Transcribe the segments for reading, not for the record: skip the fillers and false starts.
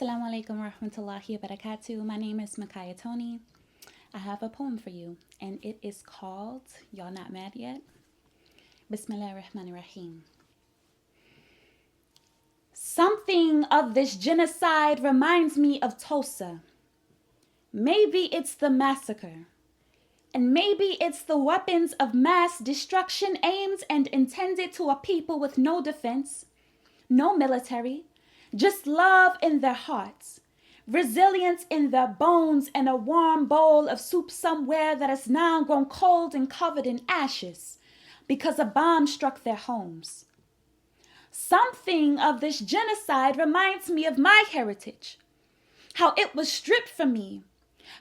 Assalamu alaikum wa rahmatullahi wa barakatuh. My name is Michaya Toni. I have a poem for you, and it is called Y'all Not Mad Yet? Bismillah ar-Rahman ar-Rahim. Something of this genocide reminds me of Tulsa. Maybe it's the massacre. And maybe it's the weapons of mass destruction aimed and intended to a people with no defense, no military, just love in their hearts, resilience in their bones, and a warm bowl of soup somewhere that has now grown cold and covered in ashes because a bomb struck their homes. Something of this genocide reminds me of my heritage, how it was stripped from me,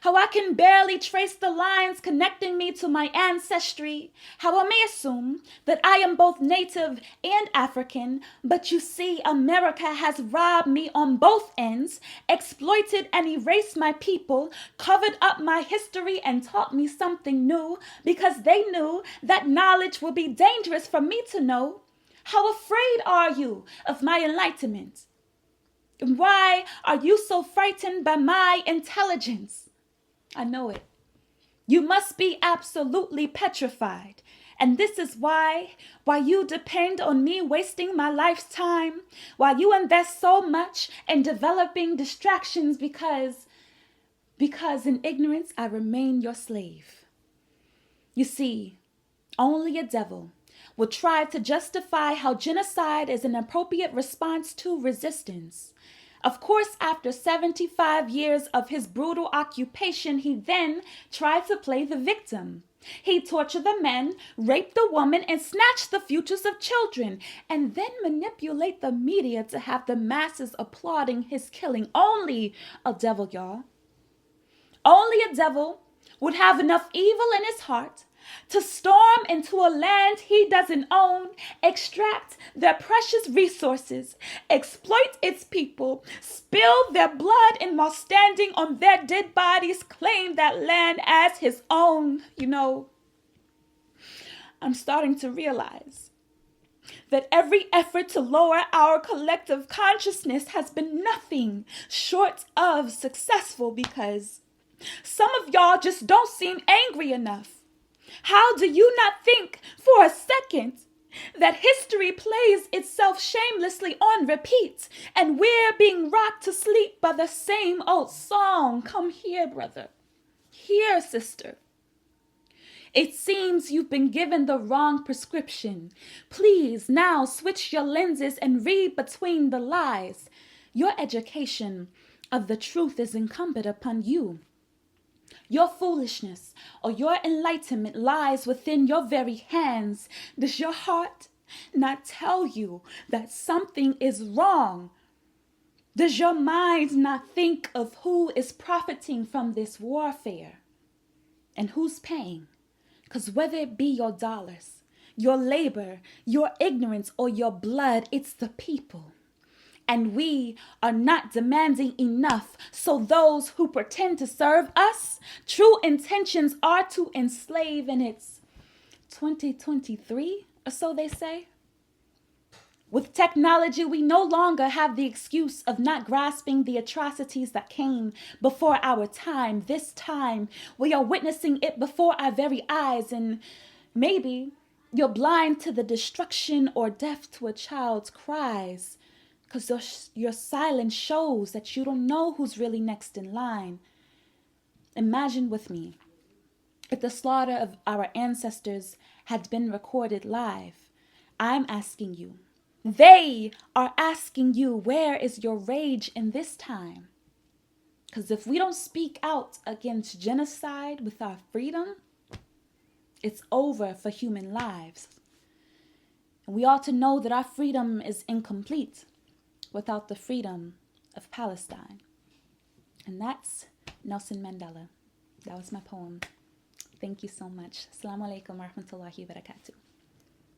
how I can barely trace the lines connecting me to my ancestry, how I may assume that I am both native and African, but you see, America has robbed me on both ends, exploited and erased my people, covered up my history and taught me something new because they knew that knowledge would be dangerous for me to know. How afraid are you of my enlightenment? And why are you so frightened by my intelligence? I know it. You must be absolutely petrified. And this is why you depend on me wasting my life's time, why you invest so much in developing distractions because in ignorance I remain your slave. You see, only a devil will try to justify how genocide is an appropriate response to resistance. Of course, after 75 years of his brutal occupation, he then tried to play the victim. He tortured the men, raped the woman, and snatched the futures of children, and then manipulate the media to have the masses applauding his killing. Only a devil, y'all. Only a devil would have enough evil in his heart to storm into a land he doesn't own, extract their precious resources, exploit its people, spill their blood, and while standing on their dead bodies, claim that land as his own. You know, I'm starting to realize that every effort to lower our collective consciousness has been nothing short of successful because some of y'all just don't seem angry enough. How do you not think for a second that history plays itself shamelessly on repeat and we're being rocked to sleep by the same old song? Come here, brother. Here, sister. It seems you've been given the wrong prescription. Please now switch your lenses and read between the lies. Your education of the truth is incumbent upon you. Your foolishness or your enlightenment lies within your very hands. Does your heart not tell you that something is wrong? Does your mind not think of who is profiting from this warfare and who's paying? Because whether it be your dollars, your labor, your ignorance, or your blood, it's the people. And we are not demanding enough. So those who pretend to serve us, true intentions are to enslave. And it's 2023, or so they say. With technology, we no longer have the excuse of not grasping the atrocities that came before our time. This time, we are witnessing it before our very eyes. And maybe you're blind to the destruction or deaf to a child's cries, because your silence shows that you don't know who's really next in line. Imagine with me if the slaughter of our ancestors had been recorded live. I'm asking you. They are asking you, where is your rage in this time? Because if we don't speak out against genocide with our freedom, it's over for human lives. And we ought to know that our freedom is incomplete without the freedom of Palestine. And that's Nelson Mandela. That was my poem. Thank you so much. Assalamu alaikum wa rahmatullahi wa barakatuh.